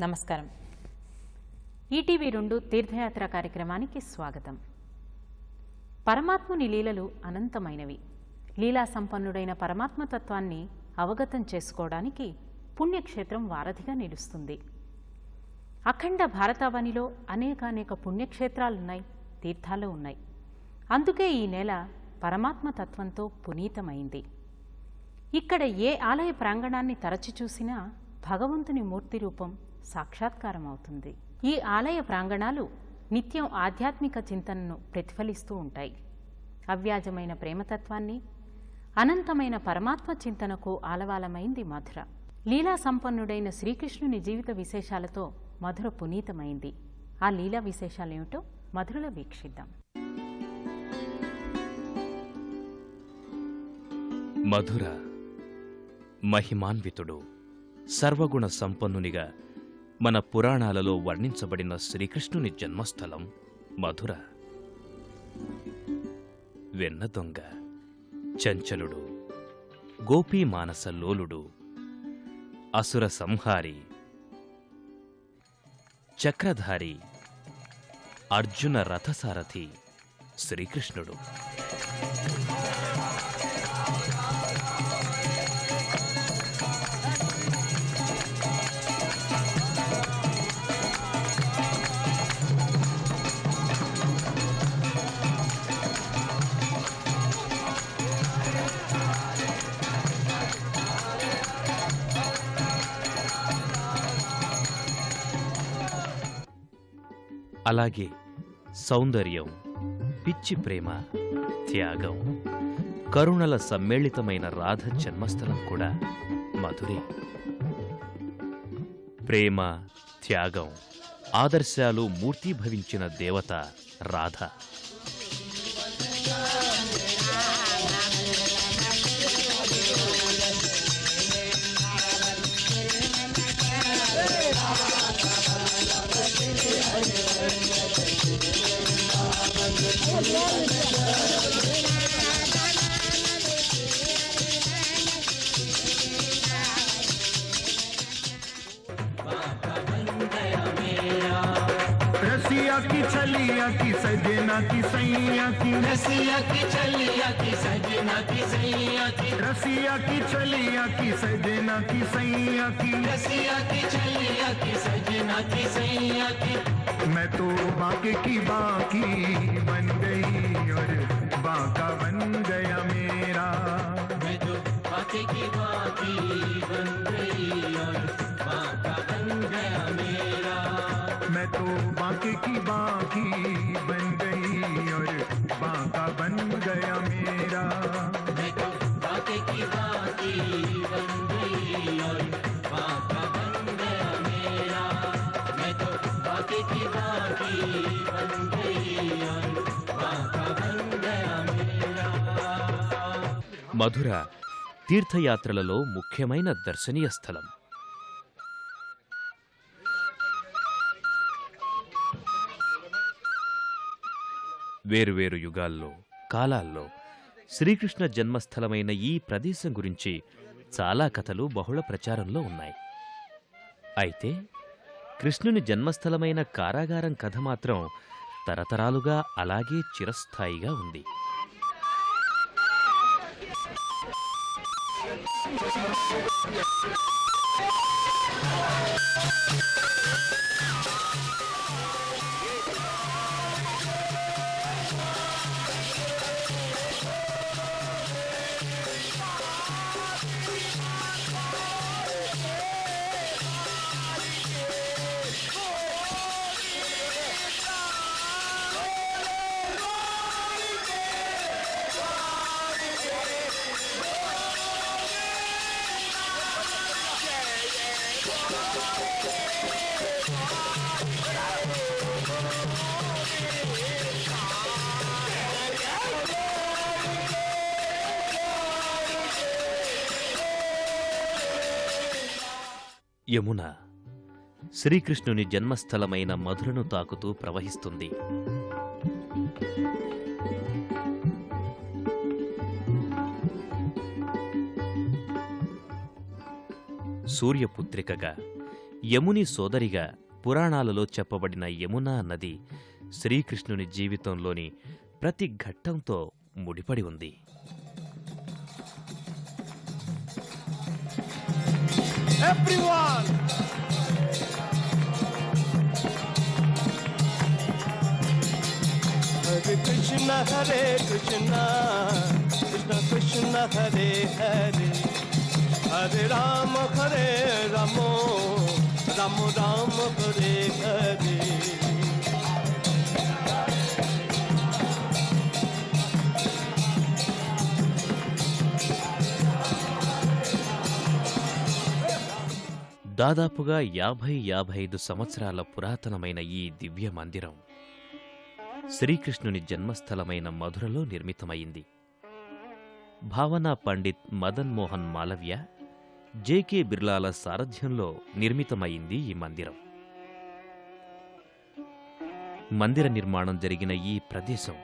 నమస్కారం. ఈటీవీ 2 తీర్థయాత్ర కార్యక్రమానికి స్వాగతం. పరమాత్ముని లీలలు అనంతమైనవి. లీలా సంపన్నుడైన పరమాత్మతత్వాన్ని అవగతం చేసుకోవడానికి పుణ్యక్షేత్రం వారధిగా నిలుస్తుంది. అఖండ భారతావనిలో అనేకానేక పుణ్యక్షేత్రాలున్నాయి, తీర్థాలు ఉన్నాయి. అందుకే ఈ నేల పరమాత్మతత్వంతో పునీతమైంది. ఇక్కడ ఏ ఆలయ ప్రాంగణాన్ని తరచి చూసినా భగవంతుని మూర్తి రూపం సాక్షాత్కారం అవుతుంది. ఈ ఆలయ ప్రాంగణాలు నిత్యం ఆధ్యాత్మిక చింతనను ప్రతిఫలిస్తూ ఉంటాయి. అవ్యాజమైన ప్రేమతత్వాన్ని, అనంతమైన పరమాత్మ చింతనకు ఆలవాలమైంది మధుర. లీలా సంపన్నుడైన శ్రీకృష్ణుని జీవిత విశేషాలతో మధుర పునీతమైంది. ఆ లీలా విశేషాలేమిటో మధురలో వీక్షిద్దాం. మధుర మహిమాన్వితుడు, సర్వగుణ సంపన్నునిగా మన పురాణాలలో వర్ణించబడిన శ్రీకృష్ణుని జన్మస్థలం మధుర. వెన్న దొంగ, చంచలుడు, గోపీ మానస లోలుడు, అసుర సంహారి, చక్రధారి, అర్జున రథసారథి శ్రీకృష్ణుడు. అలాగే సౌందర్యం, పిచ్చి ప్రేమ, త్యాగం, కరుణల సమ్మేళితమైన రాధ జన్మస్థలం కూడా మధురే. ప్రేమ, త్యాగం, ఆదర్శాలు మూర్తీభవించిన దేవత రాధ. रसिया की छलिया की सजना की सैया की, रसिया की छलिया की सजना की सैया की, रसिया की छलिया की सजना की सैया की, रसिया की छलिया की सजना की सैया की। मैं तो बाके की बाकी बन गई और बाका बन गया मेरा। मैं तो बाके की बाकी बन गई और बाका बन गया मेरा। मैं तो बाके की बाकी बन गई और बाका बन गया मेरा। मैं तो बाके की बाकी बन गई और बाका बन गया मेरा। मैं तो बाके की बाकी बन गई और बाका बन गया मेरा। మధుర తీర్థయాత్రలలో ముఖ్యమైన దర్శనీయ స్థలం. వేరువేరు యుగాల్లో, కాలాల్లో శ్రీకృష్ణ జన్మస్థలమైన ఈ ప్రదేశం గురించి చాలా కథలు బహుళ ప్రచారంలో ఉన్నాయి. అయితే కృష్ణుని జన్మస్థలమైన కారాగారం కథ మాత్రం తరతరాలుగా అలాగే చిరస్థాయిగా ఉంది. యమున శ్రీకృష్ణుని జన్మస్థలమైన మధురను తాకుతూ ప్రవహిస్తుంది. సూర్యపుత్రికగా యముని సోదరిగా పురాణాలలో చెప్పబడిన యమునా నది శ్రీకృష్ణుని జీవితంలోని ప్రతి ఘట్టంతో ముడిపడి ఉంది. Everyone! Hare Krishna, Krishna Krishna, Hare Hare, Hare Rama, Rama Rama, Hare Hare. దాదాపుగా 50-55 సంవత్సరాల పురాతనమైన ఈ దివ్య మందిరం శ్రీకృష్ణుని జన్మస్థలమైన మధురలో నిర్మితమైంది. భావనా పండిత్ మదన్ మోహన్ మాలవ్య, జెకే బిర్లాల సారథ్యంలో నిర్మితమైంది ఈ మందిరం. మందిర నిర్మాణం జరిగిన ఈ ప్రదేశం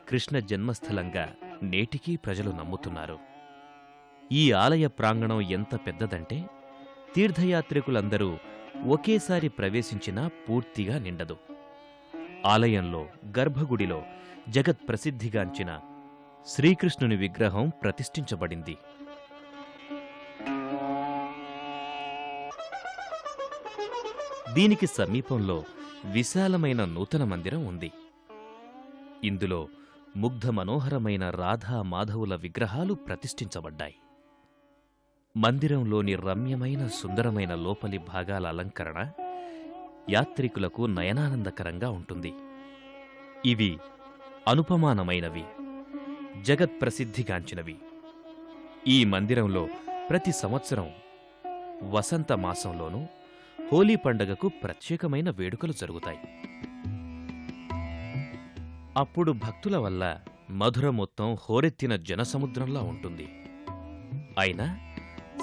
కృష్ణ జన్మస్థలంగా నేటికీ ప్రజలు నమ్ముతున్నారు. ఈ ఆలయ ప్రాంగణం ఎంత పెద్దదంటే తీర్థయాత్రికులందరూ ఒకేసారి ప్రవేశించినా పూర్తిగా నిండదు. ఆలయంలో గర్భగుడిలో జగత్ ప్రసిద్ధిగాంచిన శ్రీకృష్ణుని విగ్రహం ప్రతిష్ఠించబడింది. దీనికి సమీపంలో విశాలమైన నూతన మందిరం ఉంది. ఇందులో ముగ్ధ మనోహరమైన రాధా మాధవుల విగ్రహాలు ప్రతిష్ఠించబడ్డాయి. మందిరంలోని రమ్యమైన సుందరమైన లోపలి భాగాల అలంకరణ యాత్రికులకు నయనానందకరంగా ఉంటుంది. ఇవి అనుపమానమైనవి, జగత్ప్రసిద్ధిగాంచినవి. ఈ మందిరంలో ప్రతి సంవత్సరం వసంత మాసంలోనూ హోలీ పండగకు ప్రత్యేకమైన వేడుకలు జరుగుతాయి. అప్పుడు భక్తుల వల్ల మధుర మొత్తం హోరెత్తిన జనసముద్రంలా ఉంటుంది. అయినా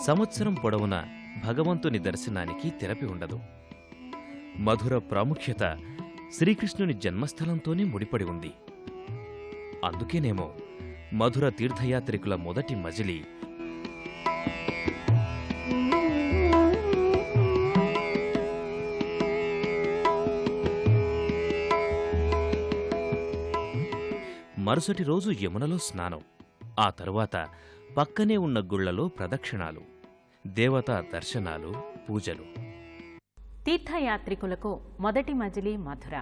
సంవత్సరం పొడవునా భగవంతుని దర్శనానికి తెరపి ఉండదు. మధుర ప్రాముఖ్యత శ్రీకృష్ణుని జన్మస్థలంతోనే ముడిపడి ఉంది. అందుకేనేమో మధుర తీర్థయాత్రికుల మొదటి మజిలీ మరుసటి రోజు యమునలో స్నానం, ఆ తరువాత పక్కనే ఉన్న గుళ్లలో ప్రదక్షిణాలు, దేవతా దర్శనాలు, పూజలు. తీర్థయాత్రికులకు మొదటి మజిలీ మధుర.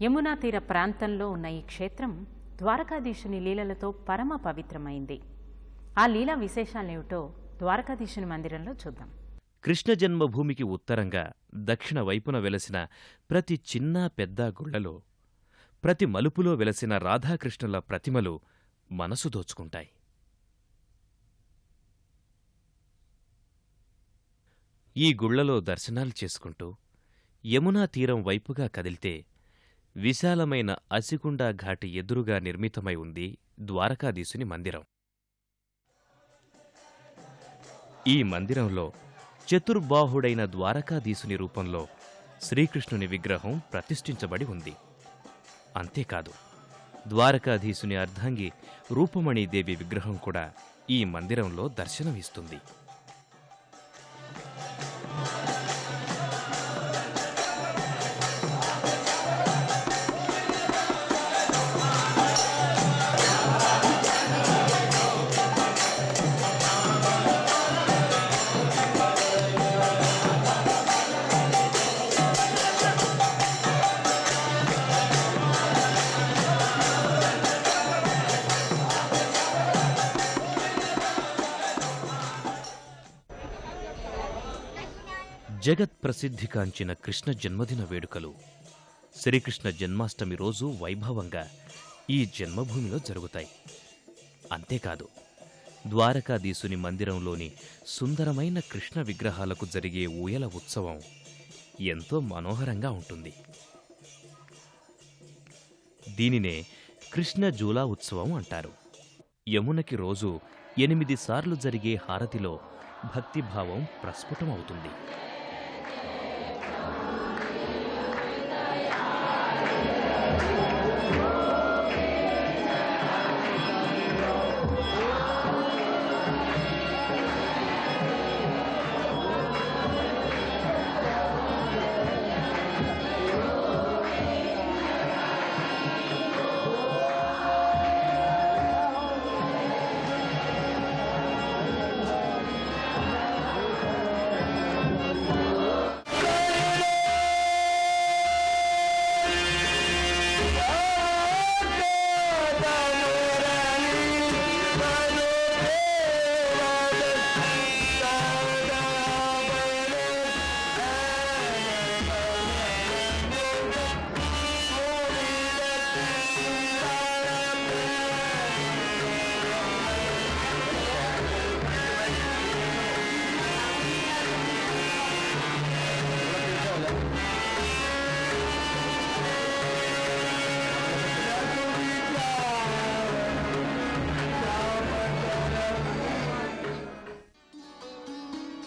యమునా తీర ప్రాంతంలో ఉన్న ఈ క్షేత్రం ద్వారకాధీశుని లీలలతో పరమ పవిత్రమైంది. ఆ లీలా విశేషాలేమిటో ద్వారకాధీశుని మందిరంలో చూద్దాం. కృష్ణ జన్మభూమికి ఉత్తరంగా దక్షిణ వైపున వెలసిన ప్రతి చిన్న పెద్ద గుళ్లలో, ప్రతి మలుపులో వెలసిన రాధాకృష్ణుల ప్రతిమలు మనసు దోచుకుంటాయి. ఈ గుళ్లలో దర్శనాలు చేసుకుంటూ యమునా తీరం వైపుగా కదిల్తే విశాలమైన అసికుండా ఘాటి ఎదురుగా నిర్మితమై ఉంది ద్వారకాధీశుని మందిరం. ఈ మందిరంలో చతుర్బాహుడైన ద్వారకాధీశుని రూపంలో శ్రీకృష్ణుని విగ్రహం ప్రతిష్ఠించబడి ఉంది. అంతేకాదు, ద్వారకాధీశుని అర్ధాంగి రూపమణీదేవి విగ్రహం కూడా ఈ మందిరంలో దర్శనమిస్తుంది. జగత్ ప్రసిద్ధికాంచిన కృష్ణ జన్మదిన వేడుకలు శ్రీకృష్ణ జన్మాష్టమి రోజు వైభవంగా ఈ జన్మభూమిలో జరుగుతాయి. అంతేకాదు, ద్వారకాధీశుని మందిరంలోని సుందరమైన కృష్ణ విగ్రహాలకు జరిగే ఊయల ఉత్సవం ఎంతో మనోహరంగా ఉంటుంది. దీనినే కృష్ణ జూలా ఉత్సవం అంటారు. యమునకి రోజు 8 సార్లు జరిగే హారతిలో భక్తిభావం ప్రస్ఫుటమవుతుంది.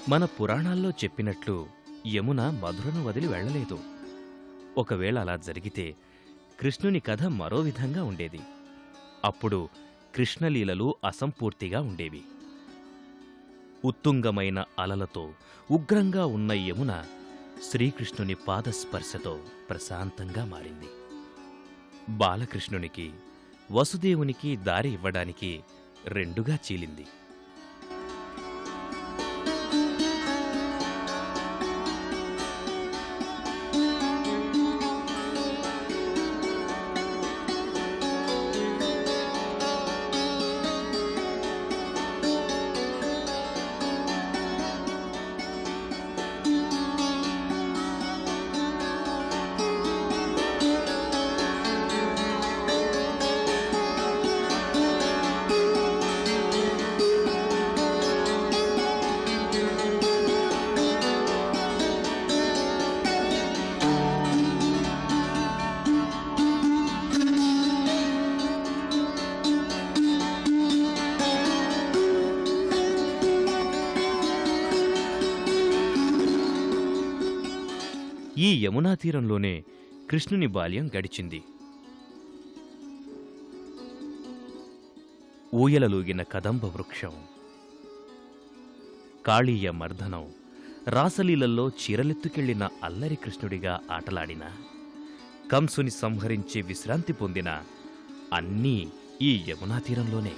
మన పురాణాల్లో చెప్పినట్లు యమున మధురను వదిలి వెళ్ళలేదు. ఒకవేళ అలా జరిగితే కృష్ణుని కథ మరో విధంగా ఉండేది. అప్పుడు కృష్ణలీలలు అసంపూర్తిగా ఉండేవి. ఉత్తుంగమైన అలలతో ఉగ్రంగా ఉన్న యమున శ్రీకృష్ణుని పాదస్పర్శతో ప్రశాంతంగా మారింది. బాలకృష్ణునికి, వసుదేవునికి దారి ఇవ్వడానికి రెండుగా చీలింది. ఈ యమునా తీరంలోనే కృష్ణుని బాల్యం గడిచింది. ఊయలలూగిన కదంబ వృక్షం, కాళీయ మర్దనం, రాసలీలల్లో చీరలెత్తుకెళ్లిన అల్లరి కృష్ణుడిగా ఆటలాడిన, కంసుని సంహరించి విశ్రాంతి పొందిన అన్నీ ఈ యమునా తీరంలోనే.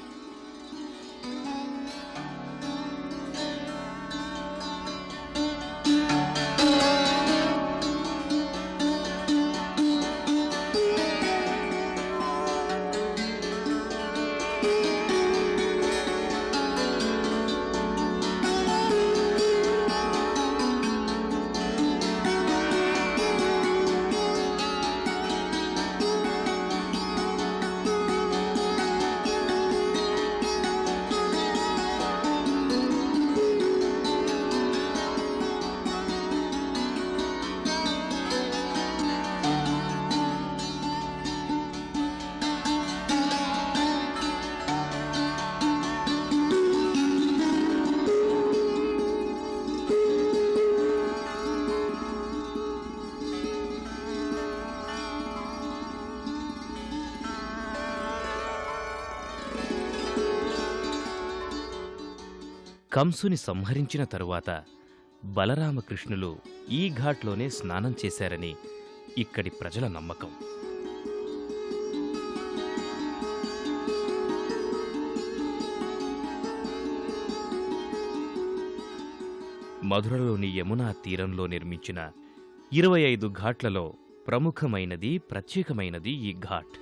కంసుని సంహరించిన తరువాత బలరామకృష్ణులు ఈ ఘాట్లోనే స్నానం చేశారని ఇక్కడి ప్రజల నమ్మకం. మధురలోని యమునా తీరంలో నిర్మించిన 25 ఘాట్లలో ప్రముఖమైనది, ప్రత్యేకమైనది ఈ ఘాట్.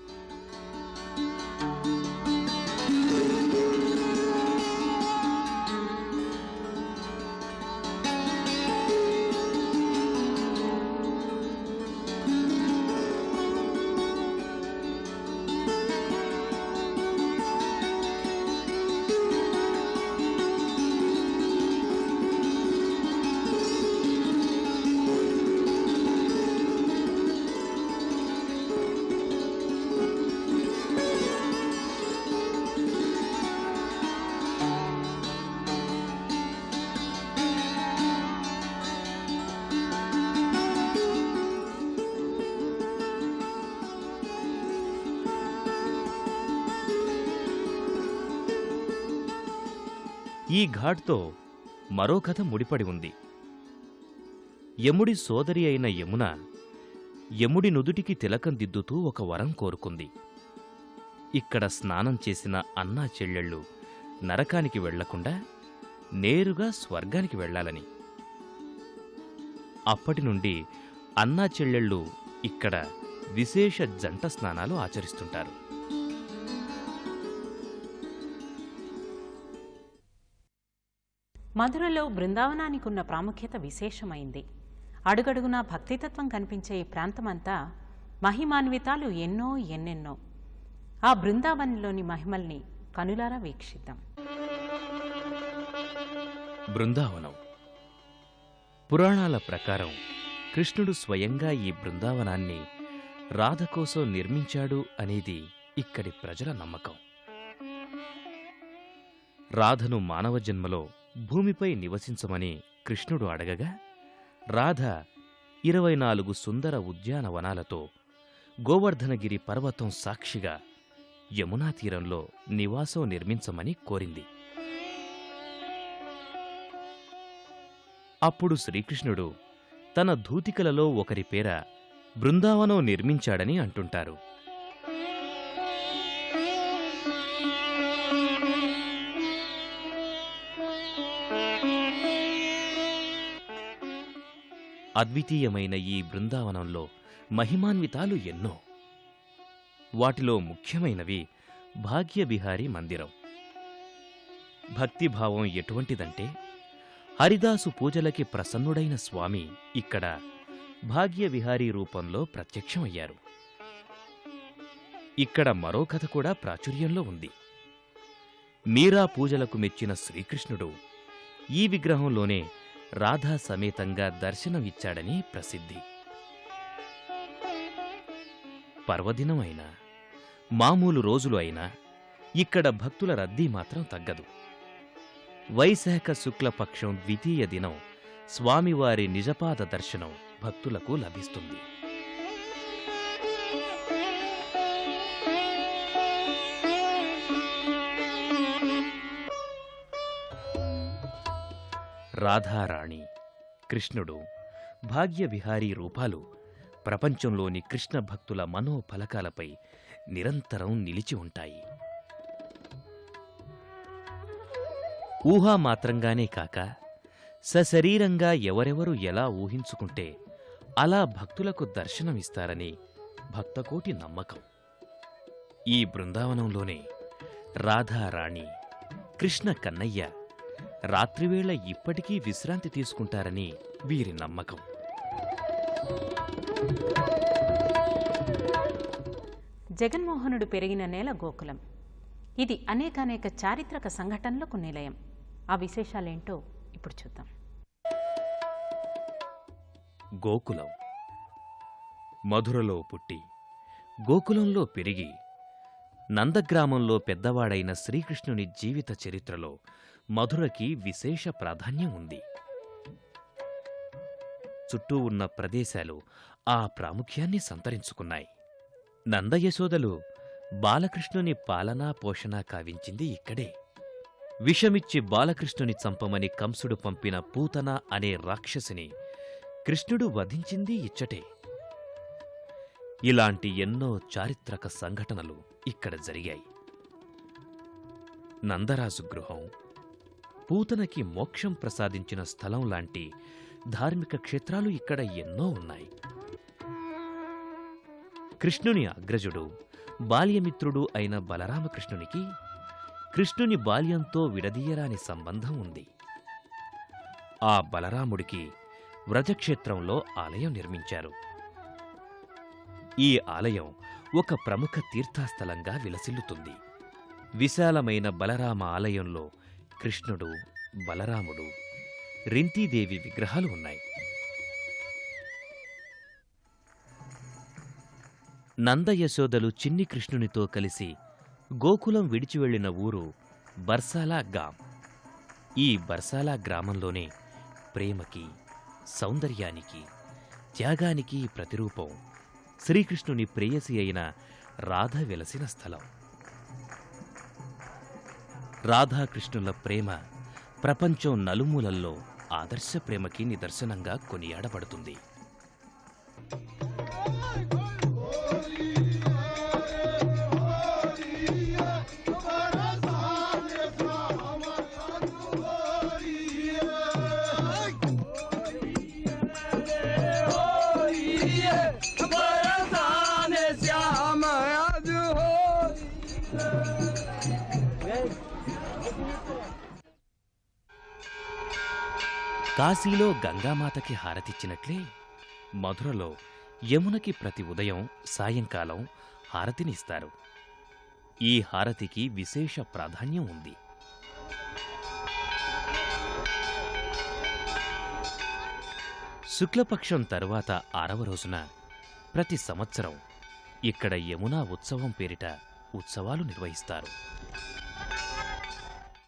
ఈ ఘాట్తో మరో కథ ముడిపడి ఉంది. యముడి సోదరి అయిన యమున యముడి నుదుటికి తిలకం దిద్దుతూ ఒక వరం కోరుకుంది. ఇక్కడ స్నానం చేసిన అన్నా చెల్లెళ్ళు నరకానికి వెళ్లకుండా నేరుగా స్వర్గానికి వెళ్లాలని. అప్పటి నుండి అన్నా చెల్లెళ్ళు ఇక్కడ విశేష జంట స్నానాలు ఆచరిస్తుంటారు. మధురలో బృందావనానికి ఉన్న ప్రాముఖ్యత విశేషమైంది. అడుగడుగునా భక్తితత్వం కనిపించే ఈ ప్రాంతమంతా మహిమాన్వితాలు ఎన్నెన్నో. ఆ బృందావనంలోని మహిమల్ని కనులారా వీక్షిద్దాం. బృందావనం పురాణాల ప్రకారం కృష్ణుడు స్వయంగా ఈ బృందావనాన్ని రాధ కోసం నిర్మించాడు అనేది ఇక్కడి ప్రజల నమ్మకం. రాధను మానవ జన్మలో భూమిపై నివసించమని కృష్ణుడు అడగగా రాధ 24 సుందర ఉద్యానవనాలతో గోవర్ధనగిరి పర్వతం సాక్షిగా యమునా తీరంలో నివాసం నిర్మించమని కోరింది. అప్పుడు శ్రీకృష్ణుడు తన ధూతికలలో ఒకరి పేర బృందావనం నిర్మించాడని అంటుంటారు. అద్వితీయమైన ఈ బృందావనంలో మహిమాన్వితాలు ఎన్నో. వాటిలో ముఖ్యమైనవి భాగ్యవిహారీ మందిరం. భక్తిభావం ఎటువంటిదంటే హరిదాసు పూజలకి ప్రసన్నుడైన స్వామి ఇక్కడ భాగ్యవిహారీ రూపంలో ప్రత్యక్షమయ్యారు. ఇక్కడ మరో కథ కూడా ప్రాచుర్యంలో ఉంది. మీరా పూజలకు మెచ్చిన శ్రీకృష్ణుడు ఈ విగ్రహంలోనే రాధా సమేతంగా దర్శనమిచ్చాడని ప్రసిద్ధి. పర్వదినం అయినా మామూలు రోజులు అయినా ఇక్కడ భక్తుల రద్దీ మాత్రం తగ్గదు. వైశాఖ శుక్లపక్షం ద్వితీయ దినం స్వామివారి నిజపాద దర్శనం భక్తులకు లభిస్తుంది. రాధారాణి, కృష్ణుడు, భాగ్యవిహారీ రూపాలు ప్రపంచంలోని కృష్ణ భక్తుల మనోఫలకాలపై నిరంతరం నిలిచి ఉంటాయి. ఊహామాత్రంగానే కాక సశరీరంగా ఎవరెవరు ఎలా ఊహించుకుంటే అలా భక్తులకు దర్శనమిస్తారని భక్తకోటి నమ్మకం. ఈ బృందావనంలోనే రాధారాణి, కృష్ణ కన్నయ్య రాత్రివేళ ఇప్పటికీ విశ్రాంతి తీసుకుంటారని వీరి నమ్మకం. జగన్మోహనుడు పెరిగిన నేల గోకులం. ఇది అనేకానేక చారిత్రక సంఘటనలకు నిలయం. ఆ విశేషాలేంటో ఇప్పుడు చూద్దాం. గోకులం. మధురలో పుట్టి గోకులంలో పెరిగి నందగ్రామంలో పెద్దవాడైన శ్రీకృష్ణుని జీవిత చరిత్రలో మధురకి విశేష ప్రాధాన్యం ఉంది. చుట్టూ ఉన్న ప్రదేశాలు ఆ ప్రాముఖ్యాన్ని సంతరించుకున్నాయి. నందయశోదలు బాలకృష్ణుని పాలనా పోషణ కావించింది ఇక్కడే. విషమిచ్చి బాలకృష్ణుని చంపమని కంసుడు పంపిన పూతన అనే రాక్షసిని కృష్ణుడు వధించింది ఇచ్చటే. ఇలాంటి ఎన్నో చారిత్రక సంఘటనలు ఇక్కడ జరిగాయి. నందరాజు గృహం, పూతనకి మోక్షం ప్రసాదించిన స్థలం లాంటి ధార్మిక క్షేత్రాలు ఇక్కడ ఎన్నో ఉన్నాయి. కృష్ణుని అగ్రజుడు, బాల్యమిత్రుడు అయిన బలరామకృష్ణునికి కృష్ణుని బాల్యంతో విడదీయరాని సంబంధం ఉంది. ఆ బలరాముడికి వ్రజక్షేత్రంలో ఆలయం నిర్మించారు. ఈ ఆలయం ఒక ప్రముఖ తీర్థస్థలంగా విలసిల్లుతుంది. విశాలమైన బలరామ ఆలయంలో కృష్ణుడు, బలరాముడు, రింతీదేవి విగ్రహాలు ఉన్నాయి. నందయశోదలు చిన్ని కృష్ణునితో కలిసి గోకులం విడిచి వెళ్లిన ఊరు బర్సాలా గాం. ఈ బర్సాలా గ్రామంలోనే ప్రేమకి, సౌందర్యానికి, త్యాగానికి ప్రతిరూపం శ్రీకృష్ణుని ప్రేయసి అయిన రాధ వెలసిన స్థలం. రాధాకృష్ణుల ప్రేమ ప్రపంచం నలుమూలల్లో ఆదర్శ ప్రేమకి నిదర్శనంగా కొనియాడబడుతుంది. కాశీలో గంగామాతకి హారతిచ్చినట్లే మధురలో యమునకి ప్రతి ఉదయం, సాయంకాలం హారతినిస్తారు. ఈ హారతికి విశేష ప్రాధాన్యం ఉంది. శుక్లపక్షం తరువాత 6వ రోజున ప్రతి సంవత్సరం ఇక్కడ యమునా ఉత్సవం పేరిట ఉత్సవాలు నిర్వహిస్తారు.